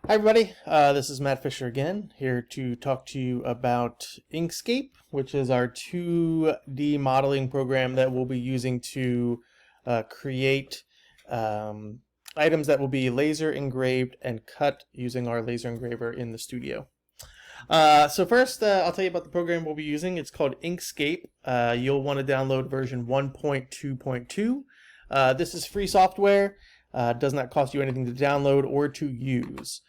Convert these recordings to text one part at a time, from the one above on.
Hi everybody, this is Matt Fisher again, here to talk to you about InkScape, which is our 2D modeling program that we'll be using to create items that will be laser engraved and cut using our laser engraver in the studio. So first, I'll tell you about the program we'll be using. It's called InkScape. You'll want to download version 1.2.2. This is free software. Does not cost you anything to download or to use.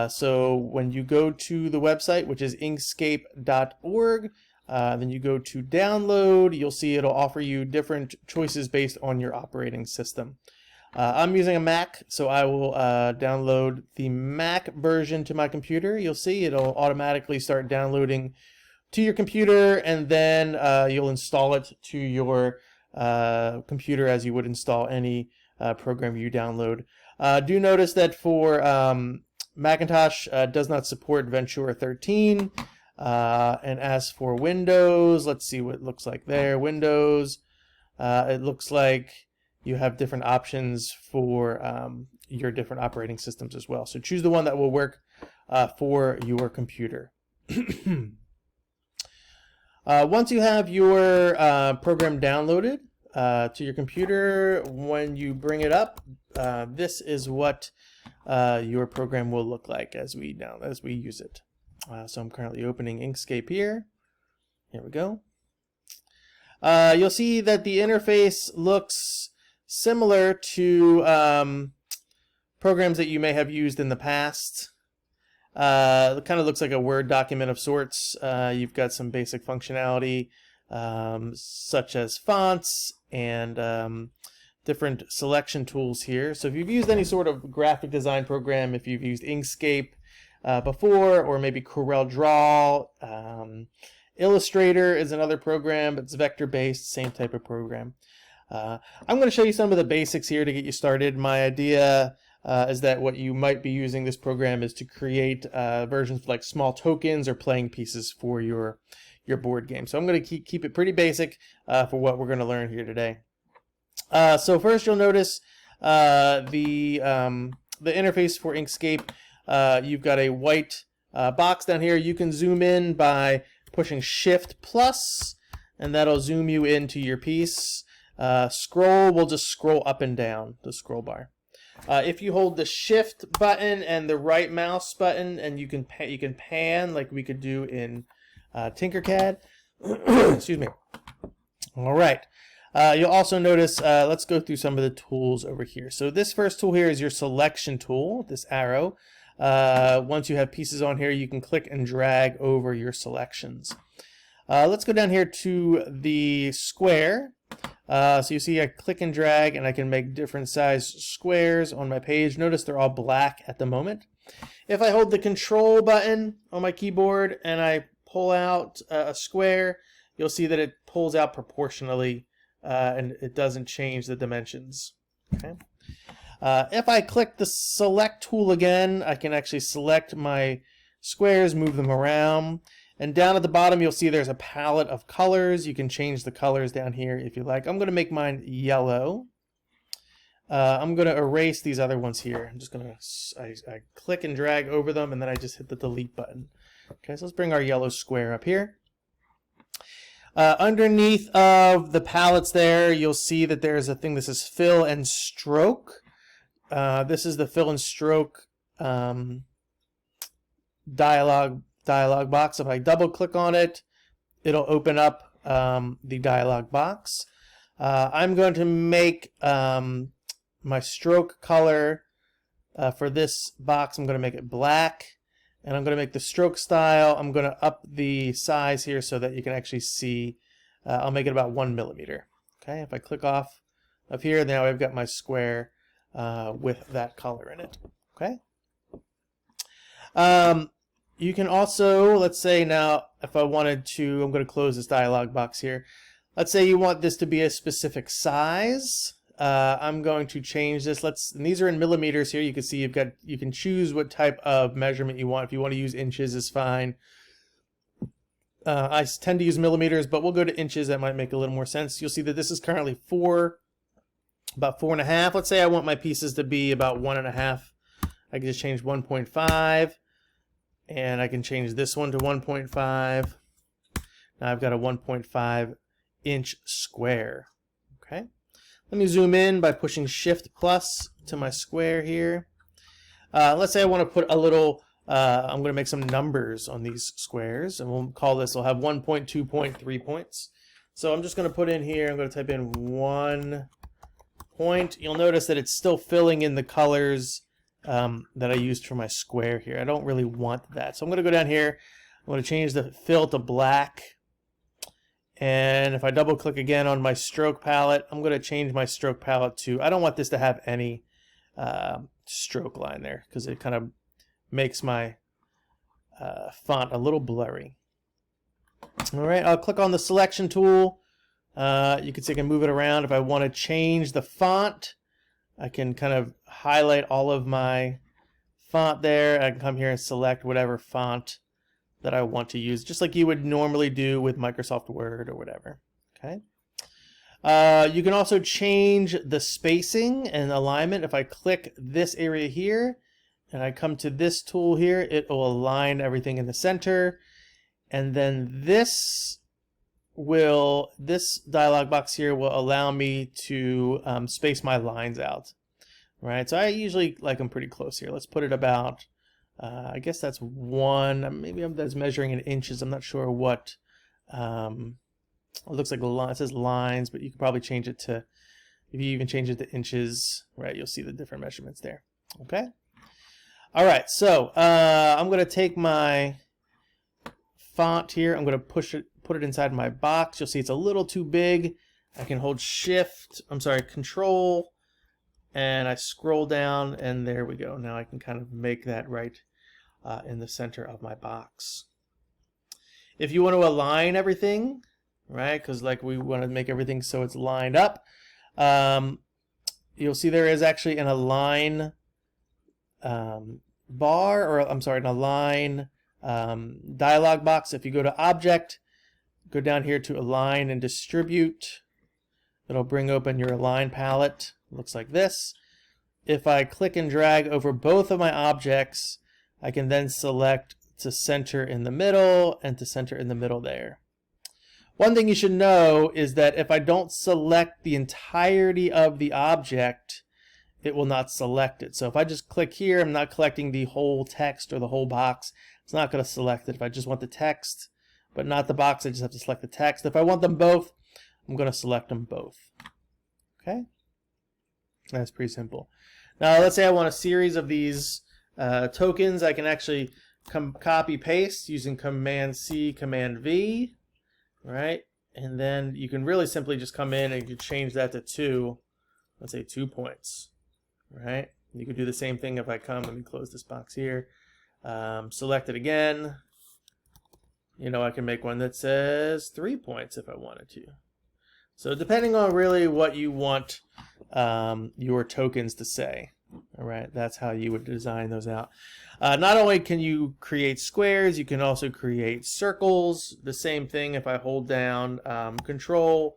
So when you go to the website, which is inkscape.org, then you go to download, you'll see it'll offer you different choices based on your operating system. I'm using a Mac, so I will download the Mac version to my computer. You'll see it'll automatically start downloading to your computer, and then you'll install it to your computer as you would install any program you download. Do notice that for Macintosh does not support Ventura 13, and as for Windows, let's see what it looks like there. Windows, it looks like you have different options for your different operating systems as well. So choose the one that will work for your computer. Once you have your program downloaded to your computer, when you bring it up, this is what your program will look like as we use it. So I'm currently opening Inkscape here. Here we go. You'll see that the interface looks similar to programs that you may have used in the past. It kind of looks like a Word document of sorts. You've got some basic functionality such as fonts and different selection tools here. So if you've used any sort of graphic design program, if you've used Inkscape before, or maybe CorelDRAW, Illustrator is another program, but it's vector-based, same type of program. I'm going to show you some of the basics here to get you started. My idea is that what you might be using this program is to create versions like small tokens or playing pieces for your board game. So I'm going to keep it pretty basic for what we're going to learn here today. So first you'll notice the interface for Inkscape. You've got a white box down here. You can zoom in by pushing Shift plus, and that'll zoom you into your piece. Scroll will just scroll up and down the scroll bar. If you hold the Shift button and the right mouse button, and you can pan like we could do in Tinkercad. Excuse me. All right. You'll also notice, let's go through some of the tools over here. So this first tool here is your selection tool, this arrow. Once you have pieces on here, you can click and drag over your selections. Let's go down here to the square. So you see I click and drag, and I can make different size squares on my page. Notice they're all black at the moment. If I hold the Control button on my keyboard and I pull out a square, you'll see that it pulls out proportionally. And it doesn't change the dimensions. Okay. If I click the select tool again, I can actually select my squares, move them around, and down at the bottom you'll see there's a palette of colors. You can change the colors down here if you like. I'm going to make mine yellow. I'm going to erase these other ones here. I'm just going to I click and drag over them, and then I just hit the delete button. Okay, so let's bring our yellow square up here. Underneath of the palettes there, you'll see that there's a thing that says fill and stroke. This is the fill and stroke dialog box. If I double click on it, it'll open up the dialog box. I'm going to make my stroke color for this box. I'm going to make it black. And I'm going to make the stroke style, I'm going to up the size here so that you can actually see. I'll make it about 1 millimeter. Okay, if I click off of here, now I've got my square with that color in it. Okay. You can also, let's say now, if I wanted to, I'm going to close this dialog box here. Let's say you want this to be a specific size. I'm going to change this. And these are in millimeters here. You can see you can choose what type of measurement you want. If you want to use inches, is fine. I tend to use millimeters, but we'll go to inches. That might make a little more sense. You'll see that this is currently about 4.5. Let's say I want my pieces to be about 1.5. I can just change 1.5, and I can change this one to 1.5. Now I've got a 1.5 inch square. Okay. Let me zoom in by pushing Shift plus to my square here. Let's say I want to put a little, I'm going to make some numbers on these squares, and we'll call this, we'll have 1.2.3 points. So I'm just going to put in here, I'm going to type in 1 point. You'll notice that it's still filling in the colors that I used for my square here. I don't really want that. So I'm going to go down here, I'm going to change the fill to black. And if I double click again on my stroke palette, I'm going to change my stroke palette to, I don't want this to have any stroke line there because it kind of makes my font a little blurry. Alright, I'll click on the selection tool. You can see I can move it around. If I want to change the font, I can kind of highlight all of my font there. I can come here and select whatever font that I want to use, just like you would normally do with Microsoft Word or whatever. Okay. You can also change the spacing and alignment. If I click this area here and I come to this tool here, it will align everything in the center. And then this dialog box here will allow me to space my lines out. Right. So I usually like them pretty close here. Let's put it about, I guess that's 1. Maybe that's measuring in inches. I'm not sure what. It looks like it says lines, but you could probably change it to, if you even change it to inches, right? You'll see the different measurements there. Okay. All right. So I'm going to take my font here. I'm going to put it inside my box. You'll see it's a little too big. I can hold Control. And I scroll down, and there we go. Now I can kind of make that right in the center of my box. If you want to align everything, right, because like we want to make everything so it's lined up, you'll see there is actually an align bar, or I'm sorry, an align dialog box. If you go to Object, go down here to Align and Distribute, it'll bring open your Align palette. Looks like this. If I click and drag over both of my objects, I can then select to center in the middle and to center in the middle there. One thing you should know is that if I don't select the entirety of the object, it will not select it. So if I just click here, I'm not collecting the whole text or the whole box. It's not going to select it. If I just want the text but not the box, I just have to select the text. If I want them both, I'm going to select them both. Okay? That's pretty simple. Now let's say I want a series of these tokens. I can actually copy paste using Command C, Command V, right? And then you can really simply just come in and you can change that to 2, let's say 2 points, right? You could do the same thing if I come, let me close this box here, select it again. You know, I can make one that says 3 points if I wanted to. So depending on really what you want your tokens to say, all right, that's how you would design those out. Not only can you create squares, you can also create circles. The same thing, if I hold down Control,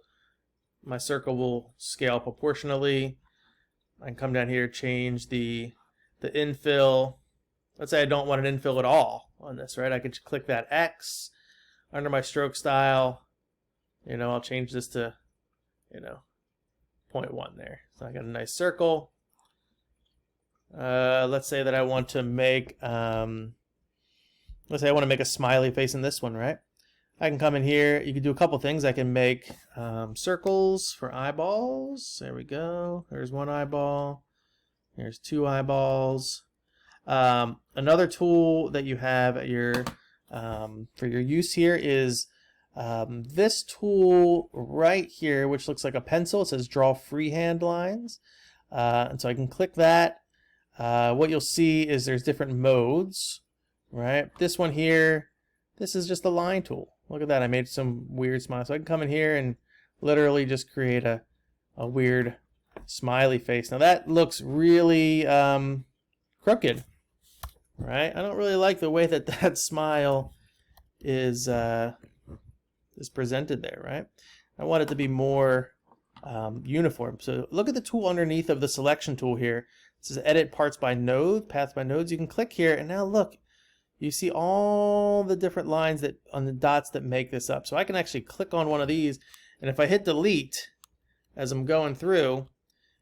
my circle will scale proportionally. I can come down here, change the infill. Let's say I don't want an infill at all on this, right? I could click that X under my stroke style. You know, I'll change this to, you know, 0.1 there. So I got a nice circle. Let's say that I want to make, let's say I want to make a smiley face in this one, right? I can come in here. You can do a couple things. I can make circles for eyeballs. There we go. There's one eyeball. There's 2 eyeballs. Another tool that you have at your for your use here is this tool right here, which looks like a pencil. It says Draw Freehand Lines, and so I can click that. What you'll see is there's different modes, right? This one here, this is just a line tool. Look at that, I made some weird smile. So I can come in here and literally just create a weird smiley face. Now that looks really crooked, right? I don't really like the way that that smile is presented there, right? I want it to be more uniform. So look at the tool underneath of the selection tool here. This is edit parts by node, paths by nodes. You can click here, and now look, you see all the different lines that on the dots that make this up. So I can actually click on one of these, and if I hit delete as I'm going through,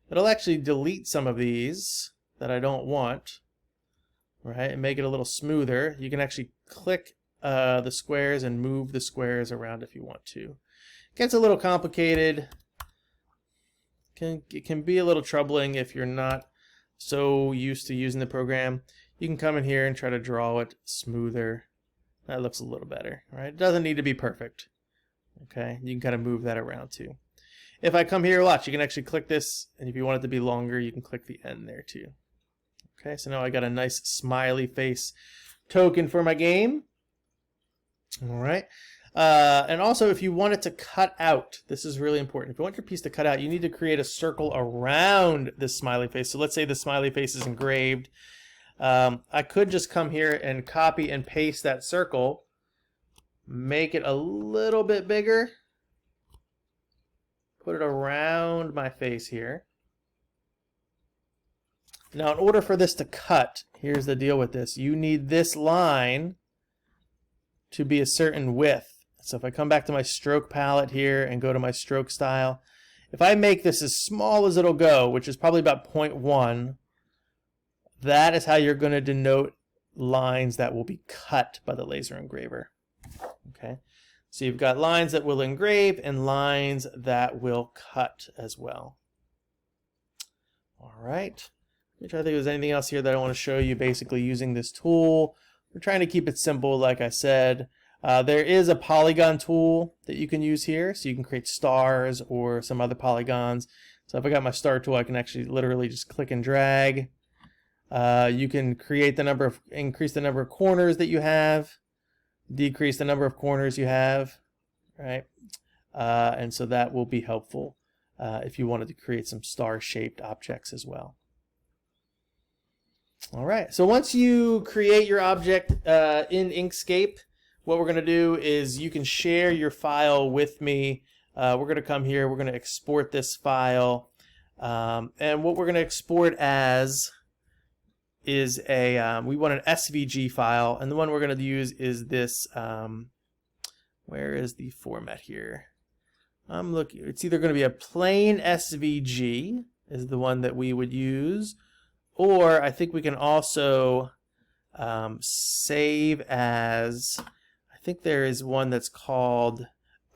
it'll actually delete some of these that I don't want, right, and make it a little smoother. You can actually click the squares and move the squares around if you want to. It gets a little complicated. It can be a little troubling if you're not so used to using the program. You can come in here and try to draw it smoother. That looks a little better, right? It doesn't need to be perfect. Okay, you can kind of move that around too. If I come here, watch, you can actually click this, and if you want it to be longer, you can click the end there too. Okay, so now I got a nice smiley face token for my game. All right. And also, if you want it to cut out, this is really important. If you want your piece to cut out, you need to create a circle around this smiley face. So let's say the smiley face is engraved. I could just come here and copy and paste that circle, make it a little bit bigger, put it around my face here. Now, in order for this to cut, here's the deal with this. You need this line to be a certain width. So if I come back to my stroke palette here and go to my stroke style, if I make this as small as it'll go, which is probably about 0.1, that is how you're going to denote lines that will be cut by the laser engraver. Okay, so you've got lines that will engrave and lines that will cut as well. All right, let me try to think if there's anything else here that I want to show you basically using this tool. We're trying to keep it simple, like I said. There is a polygon tool that you can use here, so you can create stars or some other polygons. So if I got my star tool, I can actually literally just click and drag. You can create increase the number of corners that you have, decrease the number of corners you have, right? And so that will be helpful if you wanted to create some star-shaped objects as well. All right, so once you create your object in Inkscape, what we're going to do is you can share your file with me. We're going to come here, we're going to export this file, and what we're going to export as is we want an SVG file, and the one we're going to use is this, where is the format here? I'm looking, it's either going to be a plain SVG is the one that we would use, or I think we can also save as, I think there is one that's called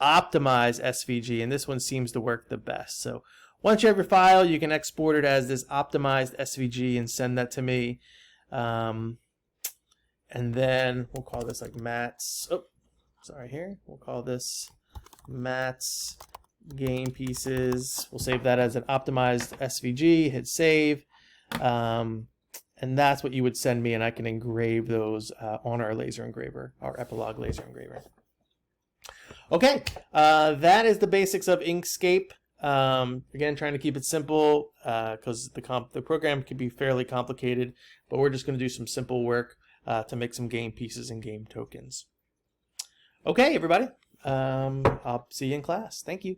Optimize SVG, and this one seems to work the best. So once you have your file, you can export it as this optimized SVG and send that to me. And then we'll call this like Matt's, we'll call this Matt's game pieces. We'll save that as an optimized SVG, hit save. And that's what you would send me, and I can engrave those on our laser engraver, our Epilogue laser engraver. Okay, that is the basics of Inkscape. Again, trying to keep it simple because the program can be fairly complicated, but we're just going to do some simple work to make some game pieces and game tokens. Okay, everybody, I'll see you in class. Thank you.